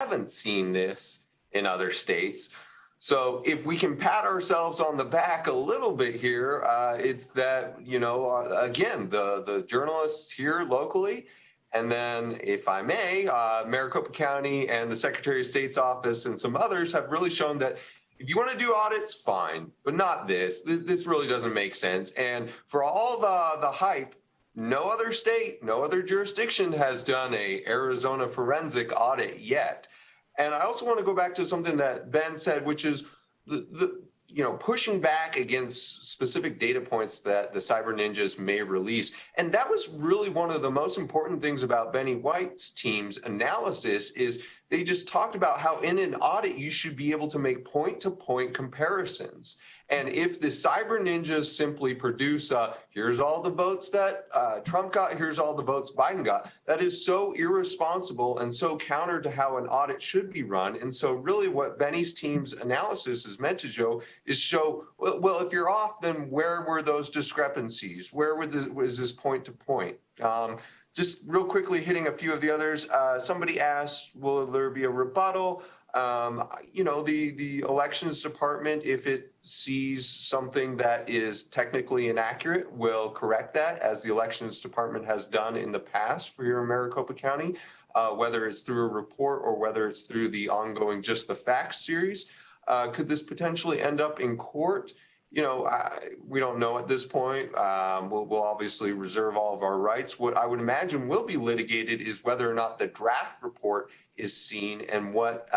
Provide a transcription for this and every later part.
haven't seen this in other states. So if we can pat ourselves on the back a little bit here, it's that, again, the journalists here locally, and then, if I may, Maricopa County and the Secretary of State's office and some others have really shown that if you want to do audits, fine, but not this. This really doesn't make sense. And for all the hype, no other state, no other jurisdiction has done a Arizona forensic audit yet. And I also want to go back to something that Ben said, which is pushing back against specific data points that the cyber ninjas may release. And that was really one of the most important things about Benny White's team's analysis is they just talked about how in an audit, you should be able to make point-to-point comparisons. And if the cyber ninjas simply produce, here's all the votes that Trump got, here's all the votes Biden got, that is so irresponsible and so counter to how an audit should be run. And so really what Benny's team's analysis is meant to show is well, if you're off, then where were those discrepancies? Where was this point-to-point? Just real quickly hitting a few of the others. Somebody asked, will there be a rebuttal? The elections department, if it sees something that is technically inaccurate, will correct that, as the elections department has done in the past for your Maricopa County, whether it's through a report or whether it's through the ongoing Just the Facts series. Could this potentially end up in court? We don't know at this point. We'll obviously reserve all of our rights. What I would imagine will be litigated is whether or not the draft report is seen and what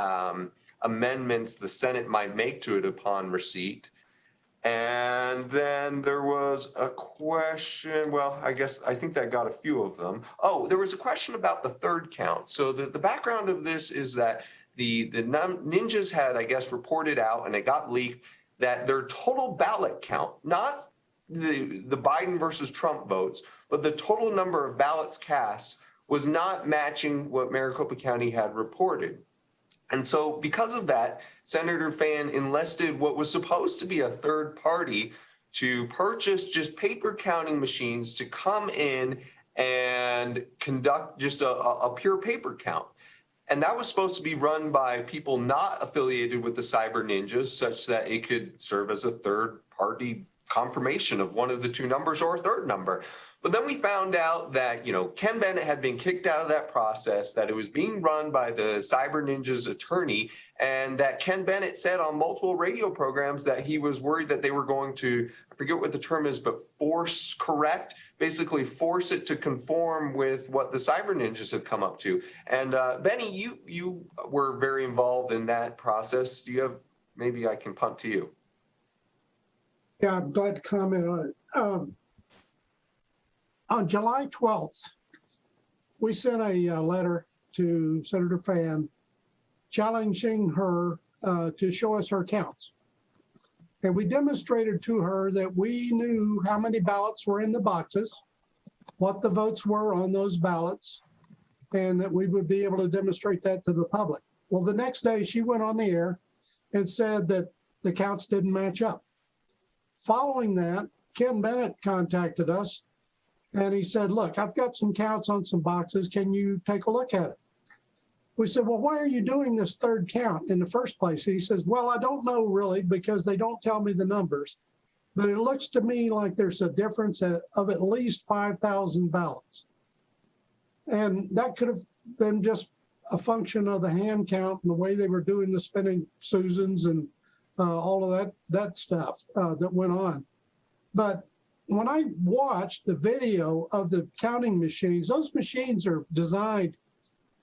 amendments the Senate might make to it upon receipt. And then there was a question, well, I think that got a few of them. Oh, there was a question about the third count. So the background of this is that the ninjas had, reported out, and it got leaked, that their total ballot count, not the Biden versus Trump votes, but the total number of ballots cast was not matching what Maricopa County had reported. And so because of that, Senator Fan enlisted what was supposed to be a third party to purchase just paper counting machines to come in and conduct just a pure paper count. And that was supposed to be run by people not affiliated with the cyber ninjas, such that it could serve as a third party confirmation of one of the two numbers or a third number. But then we found out that, Ken Bennett had been kicked out of that process, that it was being run by the cyber ninjas attorney, and that Ken Bennett said on multiple radio programs that he was worried that they were going to, I forget what the term is, but basically force it to conform with what the cyber ninjas had come up to. And Benny, you were very involved in that process. Do you have, maybe I can punt to you. Yeah, I'm glad to comment on it. On July 12th, we sent a letter to Senator Fan challenging her to show us her counts. And we demonstrated to her that we knew how many ballots were in the boxes, what the votes were on those ballots, and that we would be able to demonstrate that to the public. Well, the next day she went on the air and said that the counts didn't match up. Following that, Ken Bennett contacted us and he said, look, I've got some counts on some boxes. Can you take a look at it? We said, well, why are you doing this third count in the first place? He says, well, I don't know really, because they don't tell me the numbers, but it looks to me like there's a difference of at least 5,000 ballots. And that could have been just a function of the hand count and the way they were doing the spinning Susans and all of that stuff that went on. But when I watched the video of the counting machines, those machines are designed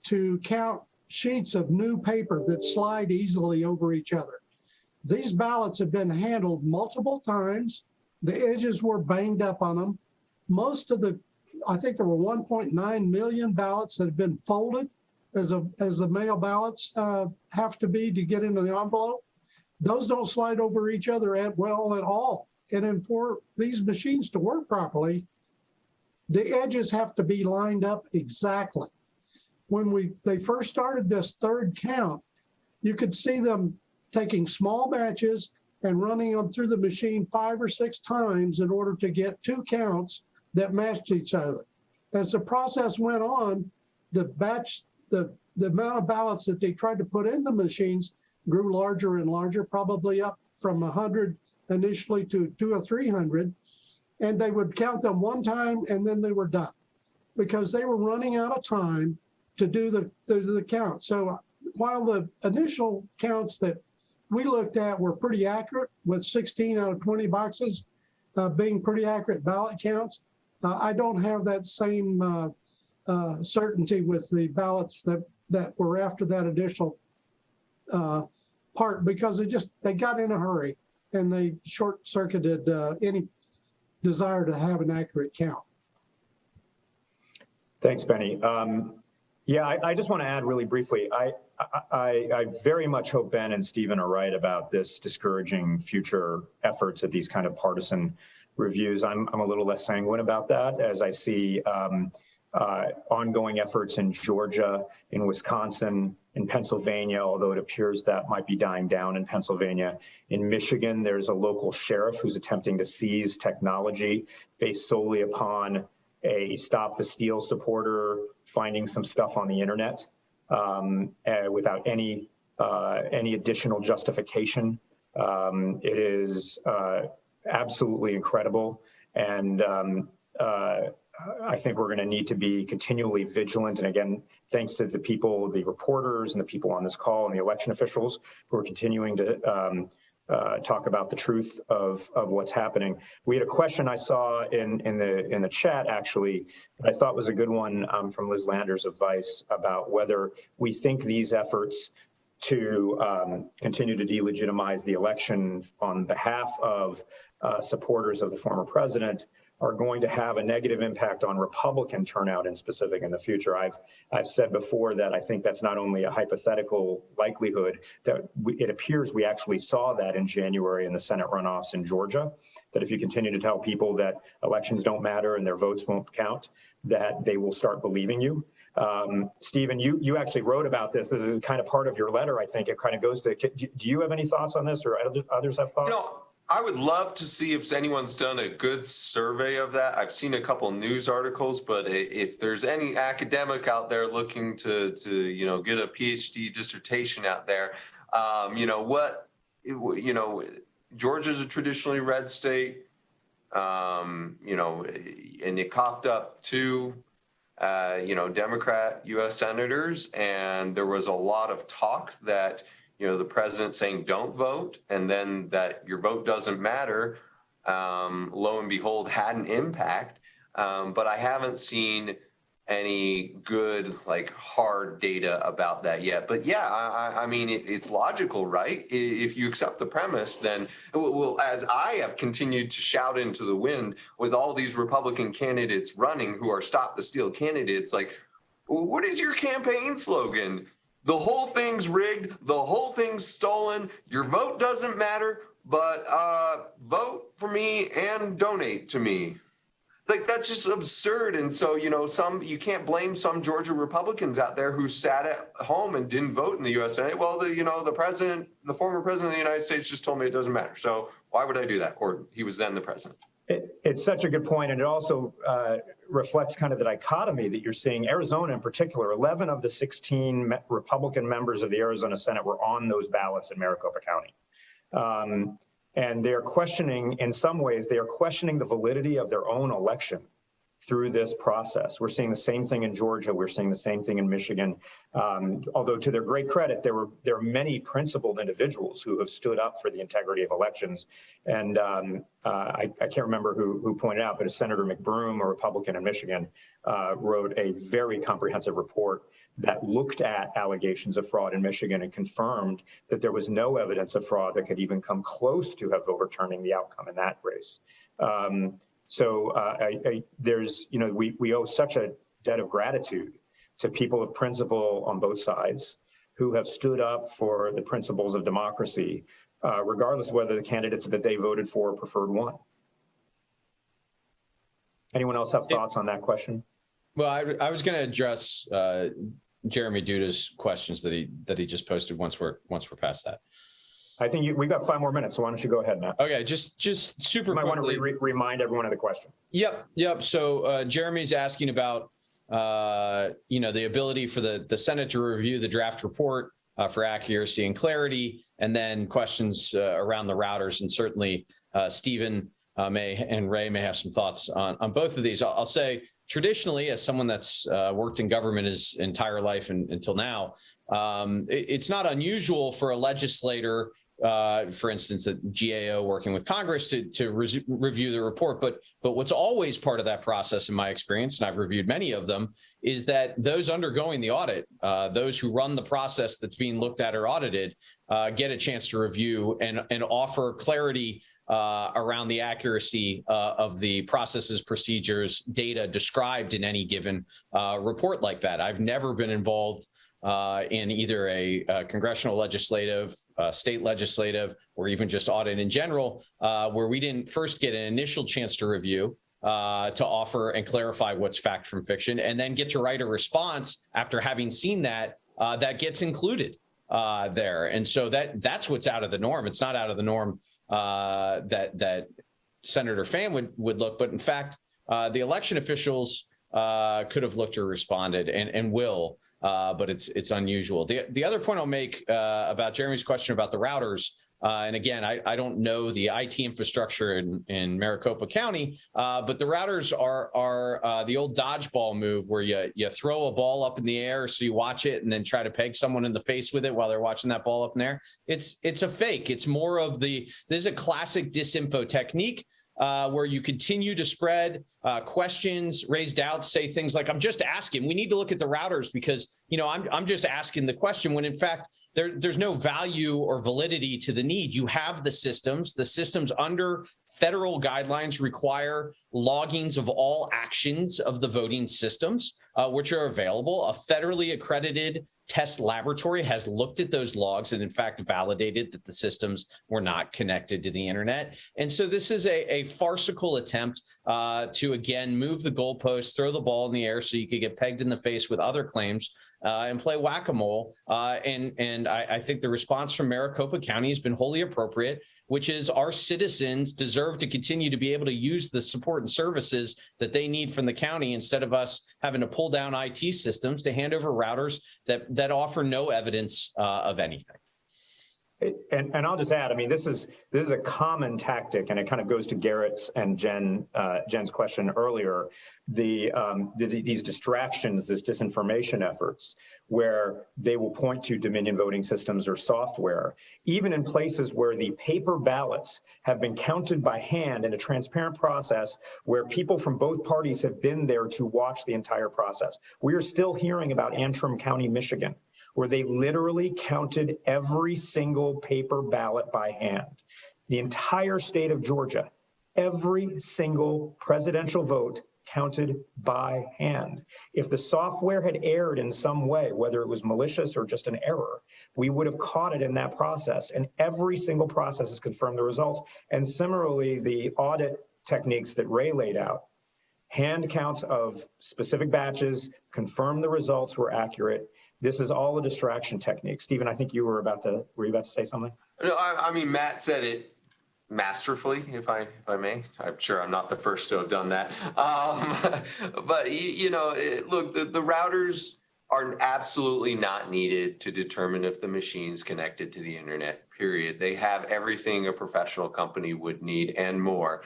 to count sheets of new paper that slide easily over each other. These ballots have been handled multiple times. The edges were banged up on them. Most of I think there were 1.9 million ballots that have been folded as the mail ballots have to be to get into the envelope. Those don't slide over each other at all. And then for these machines to work properly, the edges have to be lined up exactly. When they first started this third count, you could see them taking small batches and running them through the machine 5 or 6 times in order to get 2 counts that matched each other. As the process went on, the the amount of ballots that they tried to put in the machines grew larger and larger, probably up from 100 initially to 200 or 300. And they would count them one time and then they were done because they were running out of time to do the count. So while the initial counts that we looked at were pretty accurate, with 16 out of 20 boxes being pretty accurate ballot counts, I don't have that same certainty with the ballots that were after that additional part, because they got in a hurry and they short-circuited any desire to have an accurate count. Thanks, Benny. Yeah, I just want to add really briefly, I very much hope Ben and Stephen are right about this discouraging future efforts at these kind of partisan reviews. I'm a little less sanguine about that, as I see ongoing efforts in Georgia, in Wisconsin, in Pennsylvania, although it appears that might be dying down in Pennsylvania. In Michigan, there's a local sheriff who's attempting to seize technology based solely upon a Stop the Steal supporter finding some stuff on the internet without any additional justification. It is absolutely incredible, and I think we're going to need to be continually vigilant. And again, thanks to the people, the reporters and the people on this call and the election officials who are continuing to talk about the truth of what's happening. We had a question I saw in the chat, actually, that I thought was a good one from Liz Landers of Vice about whether we think these efforts to continue to delegitimize the election on behalf of supporters of the former president are going to have a negative impact on Republican turnout in specific in the future. I've said before that I think that's not only a hypothetical likelihood, that it appears we actually saw that in January in the Senate runoffs in Georgia, that if you continue to tell people that elections don't matter and their votes won't count, that they will start believing you. Stephen, you actually wrote about this. This is kind of part of your letter, I think. It kind of goes to, do you have any thoughts on this, or others have thoughts? I would love to see if anyone's done a good survey of that. I've seen a couple news articles, but if there's any academic out there looking to get a PhD dissertation out there, Georgia's a traditionally red state, and it coughed up two, Democrat U.S. senators, and there was a lot of talk that the president saying don't vote, and then that your vote doesn't matter, lo and behold, had an impact. But I haven't seen any good, hard data about that yet. But yeah, I mean, it's logical, right? If you accept the premise, then, well, as I have continued to shout into the wind with all these Republican candidates running who are Stop the Steal candidates, what is your campaign slogan? The whole thing's rigged, the whole thing's stolen, your vote doesn't matter, but vote for me and donate to me. That's just absurd. And so, you can't blame some Georgia Republicans out there who sat at home and didn't vote in the U.S. Senate. Well, the former president of the United States just told me it doesn't matter. So why would I do that? Or he was then the president. It's such a good point, and it also reflects kind of the dichotomy that you're seeing. Arizona in particular, 11 of the 16 Republican members of the Arizona Senate were on those ballots in Maricopa County. And they're questioning, in some ways, they are questioning the validity of their own election through this process. We're seeing the same thing in Georgia. We're seeing the same thing in Michigan. Although to their great credit, there are many principled individuals who have stood up for the integrity of elections. And I can't remember who pointed out, but Senator McBroom, a Republican in Michigan, wrote a very comprehensive report that looked at allegations of fraud in Michigan and confirmed that there was no evidence of fraud that could even come close to have overturning the outcome in that race. We owe such a debt of gratitude to people of principle on both sides who have stood up for the principles of democracy, regardless of whether the candidates that they voted for preferred one. Anyone else have thoughts on that question? Well, I was going to address Jeremy Duda's questions that he just posted once we're past that. I think we've got 5 more minutes, so why don't you go ahead, Matt? Okay, just super quickly. You might want to remind everyone of the question. Yep. So Jeremy's asking about the ability for the Senate to review the draft report for accuracy and clarity, and then questions around the routers. And certainly Stephen and Ray may have some thoughts on both of these. I'll say traditionally, as someone that's worked in government his entire life until now, it's not unusual for a legislator, for instance, a GAO working with Congress to review the report. But what's always part of that process, in my experience, and I've reviewed many of them, is that those undergoing the audit, those who run the process that's being looked at or audited, get a chance to review and offer clarity around the accuracy of the processes, procedures, data described in any given report like that. I've never been involved in either a congressional legislative, state legislative, or even just audit in general, where we didn't first get an initial chance to review, to offer and clarify what's fact from fiction, and then get to write a response after having seen that that gets included there. And so that's what's out of the norm. It's not out of the norm that Senator Fan would look, but in fact, the election officials could have looked or responded and will. But it's unusual. The other point I'll make about Jeremy's question about the routers, and again, I don't know the IT infrastructure in Maricopa County, but the routers are the old dodgeball move where you throw a ball up in the air, so you watch it and then try to peg someone in the face with it while they're watching that ball up in the air. It's a fake. It's more of this is a classic disinfo technique. Where you continue to spread questions, raise doubts, say things like, I'm just asking. We need to look at the routers because, I'm just asking the question, when in fact, there's no value or validity to the need. You have the systems. The systems under federal guidelines require loggings of all actions of the voting systems, which are available. A federally accredited test laboratory has looked at those logs and in fact validated that the systems were not connected to the internet. And so this is a farcical attempt to again move the goalposts, throw the ball in the air so you could get pegged in the face with other claims and play whack-a-mole. And I think the response from Maricopa County has been wholly appropriate, which is our citizens deserve to continue to be able to use the support and services that they need from the county instead of us having to pull down IT systems to hand over routers that offer no evidence of anything. And I'll just add, I mean, this is a common tactic, and it kind of goes to Garrett's and Jen's question earlier. These distractions, this disinformation efforts, where they will point to Dominion voting systems or software, even in places where the paper ballots have been counted by hand in a transparent process, where people from both parties have been there to watch the entire process. We are still hearing about Antrim County, Michigan, where they literally counted every single paper ballot by hand. The entire state of Georgia, every single presidential vote counted by hand. If the software had erred in some way, whether it was malicious or just an error, we would have caught it in that process. And every single process has confirmed the results. And similarly, the audit techniques that Ray laid out, hand counts of specific batches, confirm the results were accurate. This is all a distraction technique. Stephen, I think were you about to say something? No, I mean, Matt said it masterfully, if I may. I'm sure I'm not the first to have done that. But, look, the routers are absolutely not needed to determine if the machine's connected to the internet, period. They have everything a professional company would need and more.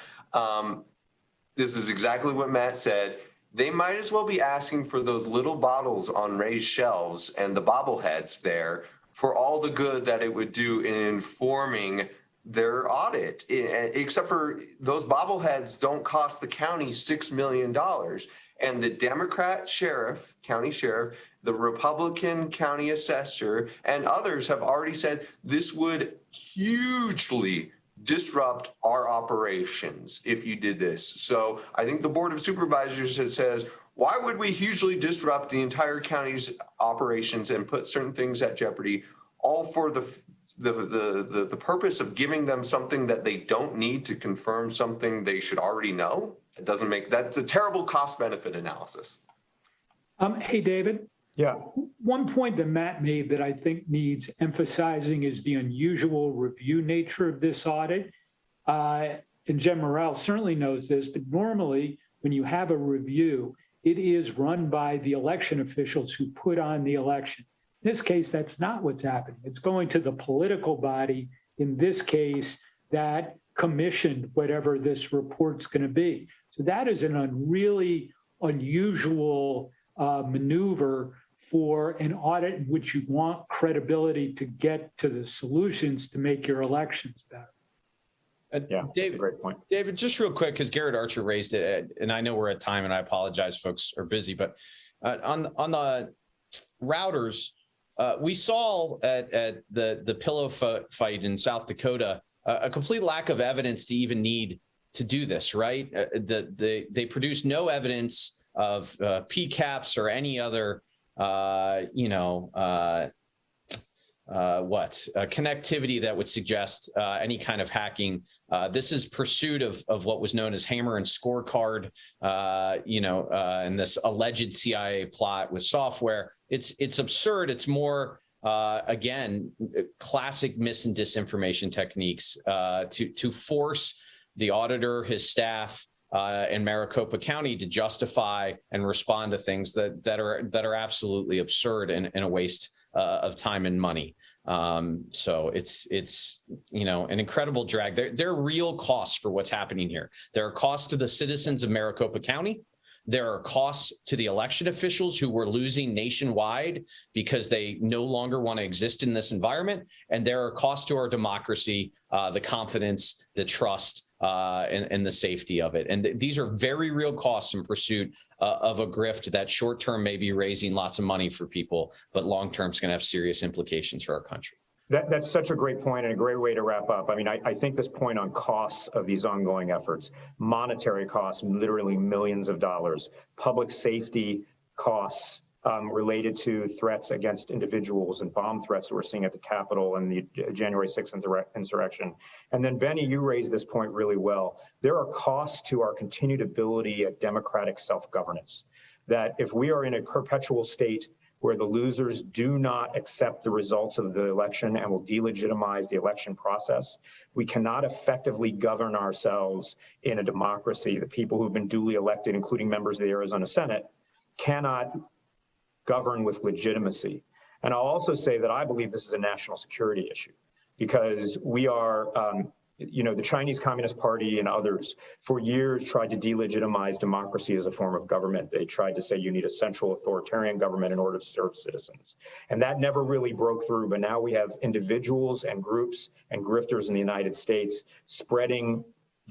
This is exactly what Matt said. They might as well be asking for those little bottles on raised shelves and the bobbleheads there for all the good that it would do in informing their audit, except for those bobbleheads don't cost the county $6 million. And the Democrat sheriff, county sheriff, the Republican county assessor, and others have already said this would hugely disrupt our operations if you did this. So I think the Board of Supervisors says, why would we hugely disrupt the entire county's operations and put certain things at jeopardy, all for the purpose of giving them something that they don't need to confirm something they should already know? It doesn't make, that's a terrible cost benefit analysis. Hey, David. Yeah. One point that Matt made that I think needs emphasizing is the unusual review nature of this audit. And Jen Morrell certainly knows this, but normally when you have a review, it is run by the election officials who put on the election. In this case, that's not what's happening. It's going to the political body, in this case, that commissioned whatever this report's going to be. So that is really unusual maneuver for an audit in which you want credibility to get to the solutions to make your elections better. Yeah, that's a great point. David, just real quick, because Garrett Archer raised it, and I know we're at time, and I apologize, folks are busy, but on the routers, we saw at the pillow fight in South Dakota a complete lack of evidence to even need to do this, right? They produced no evidence of PCAPs or any other, connectivity that would suggest any kind of hacking. This is pursuit of what was known as hammer and scorecard, and this alleged CIA plot with software. It's absurd. It's more, again, classic mis and disinformation techniques to force the auditor, his staff, in Maricopa County to justify and respond to things that are absolutely absurd and a waste of time and money. So it's an incredible drag. There are real costs for what's happening here. There are costs to the citizens of Maricopa County. There are costs to the election officials who were losing nationwide because they no longer want to exist in this environment. And there are costs to our democracy, the confidence, the trust, and the safety of it. And these are very real costs in pursuit of a grift that short term may be raising lots of money for people, but long term is going to have serious implications for our country. That's such a great point and a great way to wrap up. I mean, I think this point on costs of these ongoing efforts, monetary costs, literally millions of dollars, public safety costs related to threats against individuals and bomb threats that we're seeing at the Capitol and the January 6th insurrection. And then, Benny, you raised this point really well. There are costs to our continued ability at democratic self-governance, that if we are in a perpetual state where the losers do not accept the results of the election and will delegitimize the election process, we cannot effectively govern ourselves in a democracy. The people who've been duly elected, including members of the Arizona Senate, cannot govern with legitimacy. And I'll also say that I believe this is a national security issue, because we are, the Chinese Communist Party and others for years tried to delegitimize democracy as a form of government. They tried to say you need a central authoritarian government in order to serve citizens. And that never really broke through. But now we have individuals and groups and grifters in the United States spreading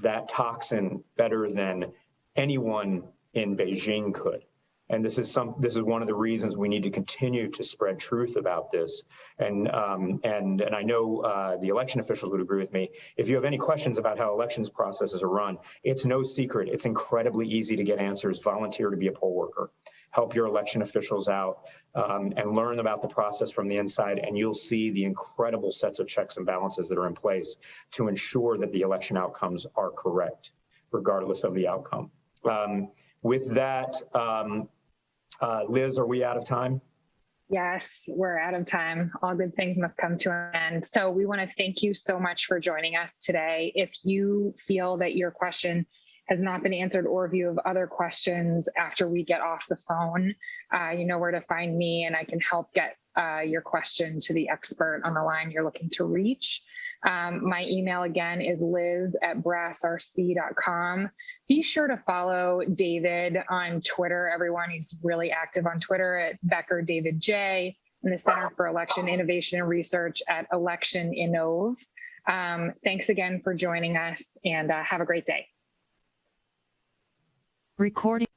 that toxin better than anyone in Beijing could. And this is one of the reasons we need to continue to spread truth about this. And I know the election officials would agree with me. If you have any questions about how elections processes are run, it's no secret. It's incredibly easy to get answers. Volunteer to be a poll worker. Help your election officials out and learn about the process from the inside, and you'll see the incredible sets of checks and balances that are in place to ensure that the election outcomes are correct, regardless of the outcome. With that, Liz, are we out of time? Yes, we're out of time. All good things must come to an end. So we want to thank you so much for joining us today. If you feel that your question has not been answered, or if you have other questions after we get off the phone, you know where to find me, and I can help get your question to the expert on the line you're looking to reach. My email again is liz@brassrc.com. Be sure to follow David on Twitter, everyone. He's really active on Twitter at Becker David J, and the Center for Election Innovation and Research at Election Innov. Thanks again for joining us, and have a great day. Recording.